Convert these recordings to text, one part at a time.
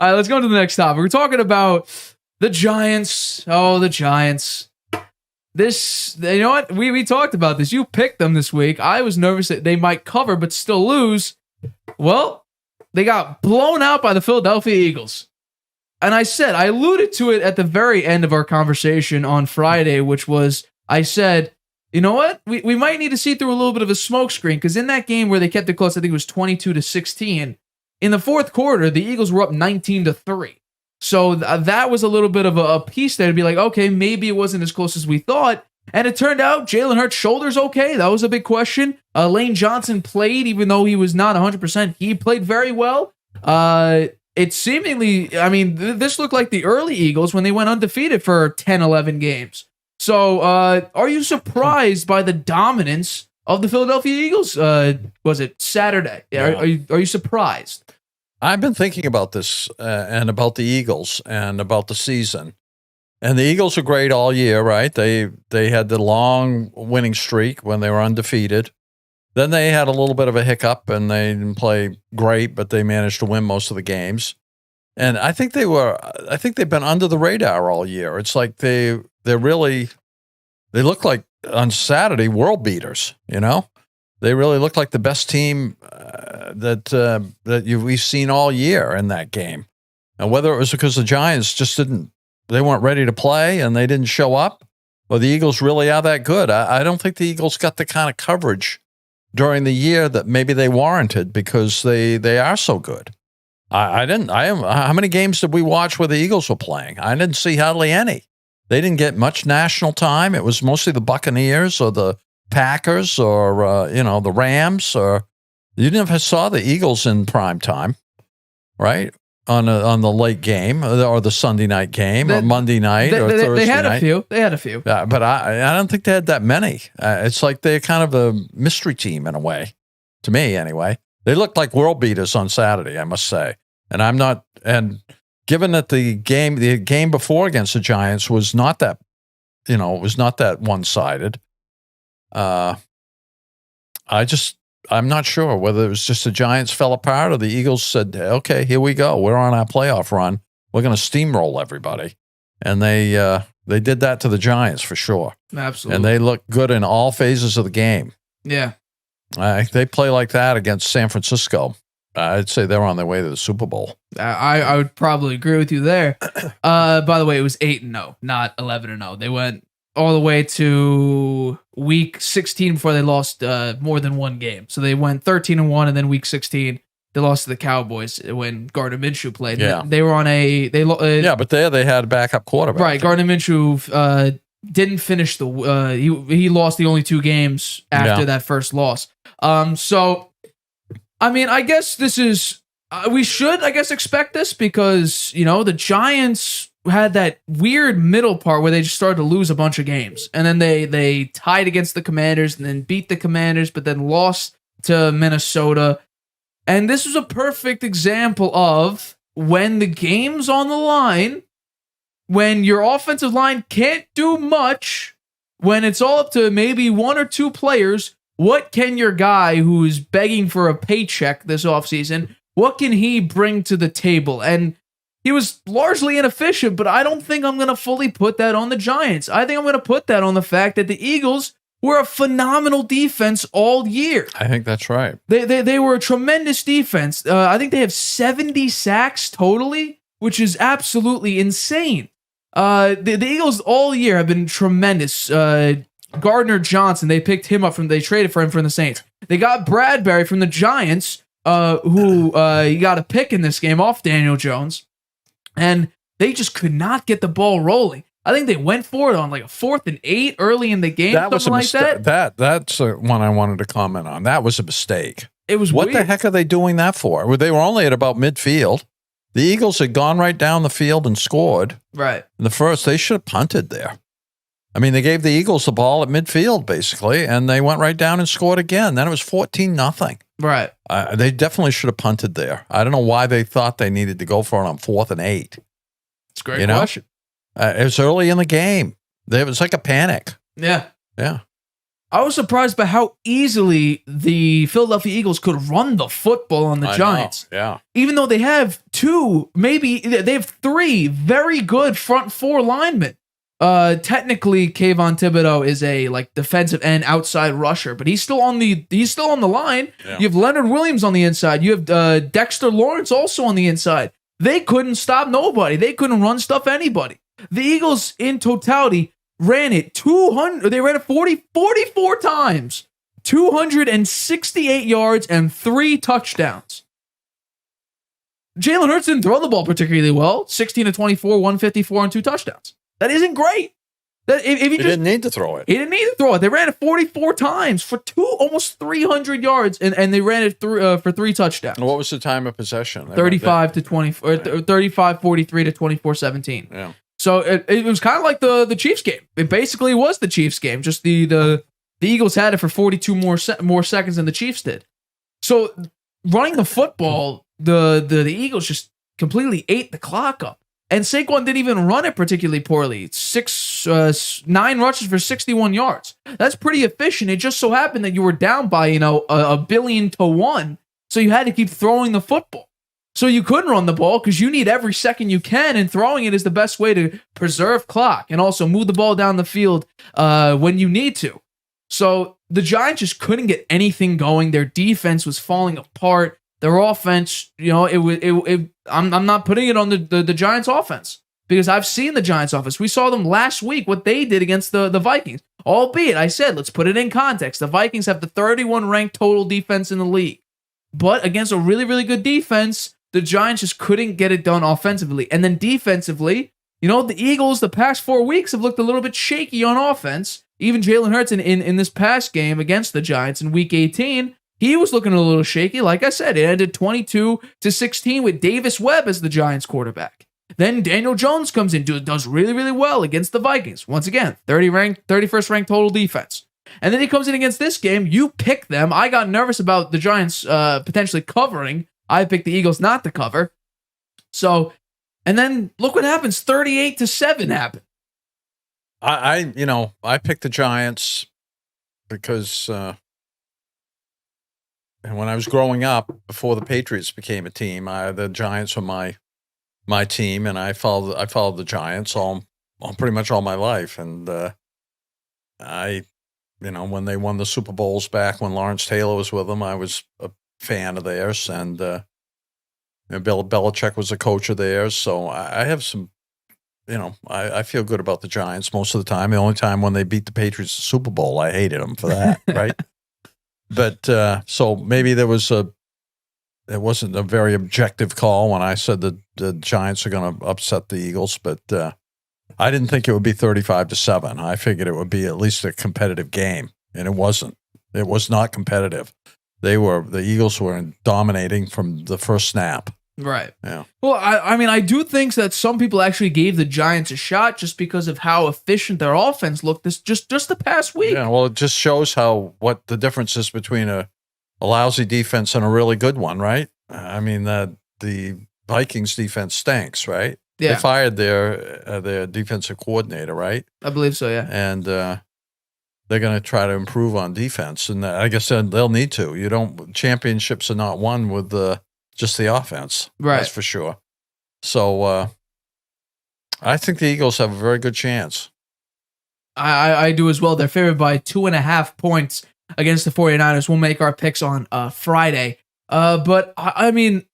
right, let's go to the next topic. We're talking about the Giants. Oh, the Giants. This, you know what? We talked about this. You picked them this week. I was nervous that they might cover but still lose. Well, they got blown out by the Philadelphia Eagles. And I alluded to it at the very end of our conversation on Friday, which was, I said, you know what? We might need to see through a little bit of a smoke screen, because in that game where they kept it close, I think it was 22-16. In the fourth quarter, the Eagles were up 19-3. So that was a little bit of a piece there to be like, okay, maybe it wasn't as close as we thought. And it turned out Jalen Hurts' shoulder's okay. That was a big question. Lane Johnson played, even though he was not 100%. He played very well. It seemingly, I mean, this looked like the early Eagles when they went undefeated for 10, 11 games. So are you surprised by the dominance of the Philadelphia Eagles? Was it Saturday? Yeah. Are you surprised? I've been thinking about this and about the Eagles and about the season. And the Eagles are great all year, right? They had the long winning streak when they were undefeated. Then they had a little bit of a hiccup and they didn't play great, but they managed to win most of the games. And I think they've been under the radar all year. It's like they look like on Saturday world beaters, you know? They really look like the best team that we've seen all year in that game. And whether it was because the Giants just they weren't ready to play and they didn't show up, or the Eagles really are that good. I don't think the Eagles got the kind of coverage during the year that maybe they warranted because they are so good. How many games did we watch where the Eagles were playing? I didn't see hardly any. They didn't get much national time. It was mostly the Buccaneers or the Packers or the Rams, or you never saw the Eagles in prime time, right? On the late game or the Sunday night game or Monday night or Thursday night. They had a few. Yeah, but I don't think they had that many. It's like they're kind of a mystery team in a way, to me anyway. They looked like world beaters on Saturday, I must say. And given that the game before against the Giants was not that, it was not that one-sided. I'm not sure whether it was just the Giants fell apart or the Eagles said, okay, here we go. We're on our playoff run. We're going to steamroll everybody. And they did that to the Giants for sure. Absolutely. And they looked good in all phases of the game. Yeah. They play like that against San Francisco. I'd say they're on their way to the Super Bowl. I would probably agree with you there. By the way, it was 8-0, not 11-0. They went all the way to week 16 before they lost more than one game. So they went 13-1, and then week 16 they lost to the Cowboys when Gardner Minshew played. Yeah. They were on but they had a backup quarterback. Right, Gardner Minshew didn't finish he lost the only two games after that first loss. So I mean, I guess this is we should expect this because the Giants had that weird middle part where they just started to lose a bunch of games, and then they tied against the Commanders and then beat the Commanders, but then lost to Minnesota. And this was a perfect example of when the game's on the line, when your offensive line can't do much, when it's all up to maybe one or two players. What can your guy who is begging for a paycheck this offseason, what can he bring to the table? And he was largely inefficient, but I don't think I'm going to fully put that on the Giants. I think I'm going to put that on the fact that the Eagles were a phenomenal defense all year. I think that's right. They were a tremendous defense. I think they have 70 sacks totally, which is absolutely insane. The Eagles all year have been tremendous. Gardner Johnson, they picked him up they traded for him from the Saints. They got Bradbury from the Giants, who you got a pick in this game off Daniel Jones, and they just could not get the ball rolling. I think they went for it on like a 4th and 8 early in the game. That was a mistake. That. That's one I wanted to comment on. That was a mistake. It was what weird. The heck are they doing that for? They were only at about midfield. The Eagles had gone right down the field and scored. Right. In the first, they should have punted there. I mean, they gave the Eagles the ball at midfield, basically, and they went right down and scored again. Then it was 14-0. Right. They definitely should have punted there. I don't know why they thought they needed to go for it on 4th and 8. It's a great question. It was early in the game. It was like a panic. Yeah. Yeah. I was surprised by how easily the Philadelphia Eagles could run the football on the Giants. Yeah. Even though they have they have three very good front four linemen. Technically, Kayvon Thibodeau is a defensive end outside rusher, but he's still on the line. Yeah. You have Leonard Williams on the inside. You have Dexter Lawrence also on the inside. They couldn't stop nobody. They couldn't run stuff anybody. The Eagles in totality ran it 200. They ran it 44 times, 268 yards and 3 touchdowns. Jalen Hurts didn't throw the ball particularly well. 16 to 24, 154 and 2 touchdowns. That isn't great. He didn't need to throw it. He didn't need to throw it. They ran it 44 times for almost 300 yards, and they ran it for 3 touchdowns. What was the time of possession? 35 to 20, or 35-43 to 24-17. Yeah. So it was kind of like the Chiefs game. It basically was the Chiefs game. Just the Eagles had it for 42 more seconds than the Chiefs did. So running the football, the Eagles just completely ate the clock up. And Saquon didn't even run it particularly poorly. 9 rushes for 61 yards. That's pretty efficient. It just so happened that you were down by a billion to 1, so you had to keep throwing the football. So you couldn't run the ball because you need every second you can, and throwing it is the best way to preserve clock and also move the ball down the field when you need to. So the Giants just couldn't get anything going. Their defense was falling apart. Their offense, I'm not putting it on the Giants offense because I've seen the Giants offense. We saw them last week, what they did against the Vikings. Albeit, I said, let's put it in context. The Vikings have the 31 ranked total defense in the league. But against a really, really good defense, the Giants just couldn't get it done offensively. And then defensively, the Eagles the past 4 weeks have looked a little bit shaky on offense. Even Jalen Hurts in this past game against the Giants in Week 18, he was looking a little shaky. Like I said, it ended 22-16 with Davis Webb as the Giants quarterback. Then Daniel Jones comes in, does really, really well against the Vikings. Once again, 31st ranked total defense. And then he comes in against this game. You pick them. I got nervous about the Giants potentially covering. I picked the Eagles not to cover. So, and then look what happens. 38-7 happened. I picked the Giants because when I was growing up, before the Patriots became a team, the Giants were my team, and I followed the Giants all pretty much all my life. And when they won the Super Bowls back when Lawrence Taylor was with them, I was a fan of theirs, and Bill Belichick was a coach of theirs. So I have some, I feel good about the Giants most of the time. The only time when they beat the Patriots in the Super Bowl, I hated them for that, right? But so maybe it wasn't a very objective call when I said that the Giants are going to upset the Eagles, but I didn't think it would be 35-7. I figured it would be at least a competitive game, and it wasn't. It was not competitive. The Eagles were dominating from the first snap. Right. Yeah. Well, I do think that some people actually gave the Giants a shot just because of how efficient their offense looked just the past week. Yeah, well, it just shows what the difference is between a lousy defense and a really good one, right? I mean, the Vikings defense stinks, right? Yeah. They fired their defensive coordinator, right? I believe so, yeah. And they're going to try to improve on defense, and I guess they'll need to. Championships are not won with just the offense, right? That's for sure. So I think the Eagles have a very good chance. I do as well. They're favored by 2.5 points against the 49ers. We'll make our picks on Friday. But I mean,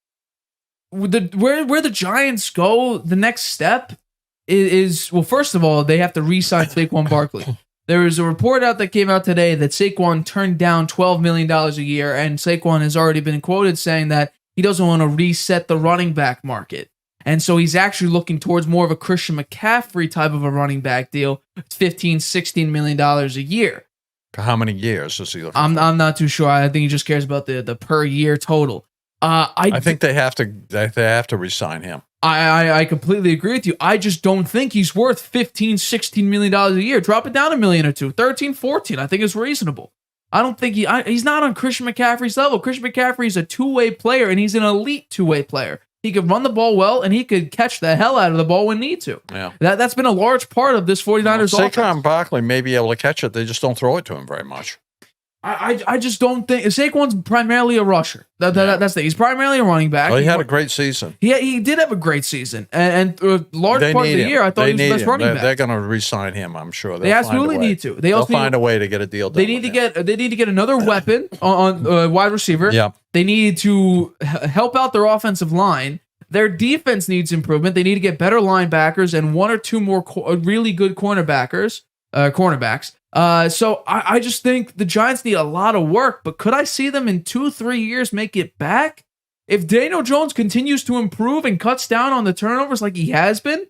where the Giants go, the next step is well, first of all, they have to re-sign Saquon Barkley. There is a report out that came out today that Saquon turned down $12 million a year, and Saquon has already been quoted saying that he doesn't want to reset the running back market. And so he's actually looking towards more of a Christian McCaffrey type of a running back deal, $15-16 million a year. For how many years is he looking I'm not too sure. I think he just cares about the per year total. I think they have to re-sign him. I completely agree with you. I just don't think he's worth $15-16 million a year. Drop it down $1 million or $2, 13-14. I think it's reasonable. I don't think he's not on Christian McCaffrey's level. Christian McCaffrey is a two-way player, and he's an elite two-way player. He could run the ball well, and he could catch the hell out of the ball when need to. Yeah. That's been a large part of this 49ers offense. Saquon Barkley may be able to catch it. They just don't throw it to him very much. I just don't think Saquon's primarily a rusher. That's the he's primarily a running back. Well, he had a great season. He did have a great season, and large part of the year, I thought he was the best running back. They're going to re-sign him, I'm sure. They absolutely need to. They'll find a way to get a deal done. They need to get another weapon on wide receiver. Yeah. They need to help out their offensive line. Their defense needs improvement. They need to get better linebackers and one or two more really good cornerbacks. So I just think the Giants need a lot of work, but could I see them in 2-3 years make it back? If Daniel Jones continues to improve and cuts down on the turnovers like he has been,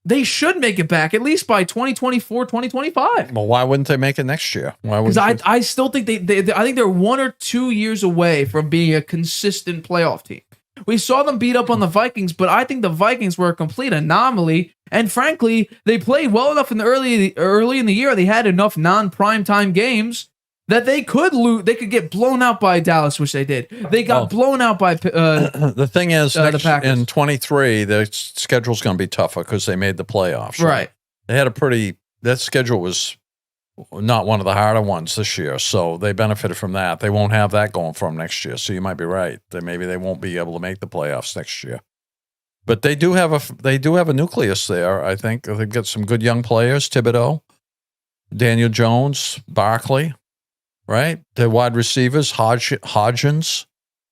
they should make it back at least by 2024, 2025. Well, why wouldn't they make it next year? Because I still think I think they're 1 or 2 years away from being a consistent playoff team. We saw them beat up on the Vikings, but I think the Vikings were a complete anomaly. And frankly, they played well enough in the early in the year. They had enough non-primetime games that they could lose. They could get blown out by Dallas, which they did. They got blown out by the thing is, in 23, the schedule's going to be tougher because they made the playoffs. Right. They had that schedule was not one of the harder ones this year, so they benefited from that. They won't have that going for them next year, so you might be right. Maybe they won't be able to make the playoffs next year. But they do have a nucleus there. I think they've got some good young players: Thibodeau, Daniel Jones, Barkley, right? Their wide receivers, Hodgins.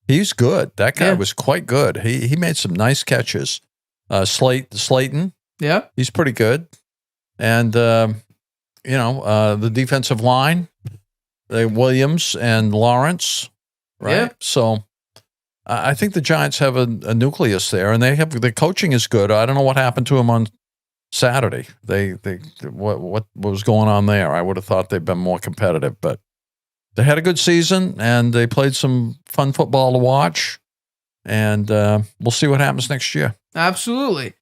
He's good. That guy was quite good. He made some nice catches. Slayton, he's pretty good, and the defensive line, Williams and Lawrence, right? Yeah. So I think the Giants have a nucleus there, and the coaching is good. I don't know what happened to them on Saturday. What was going on there? I would have thought they'd been more competitive, but they had a good season and they played some fun football to watch. And we'll see what happens next year. Absolutely.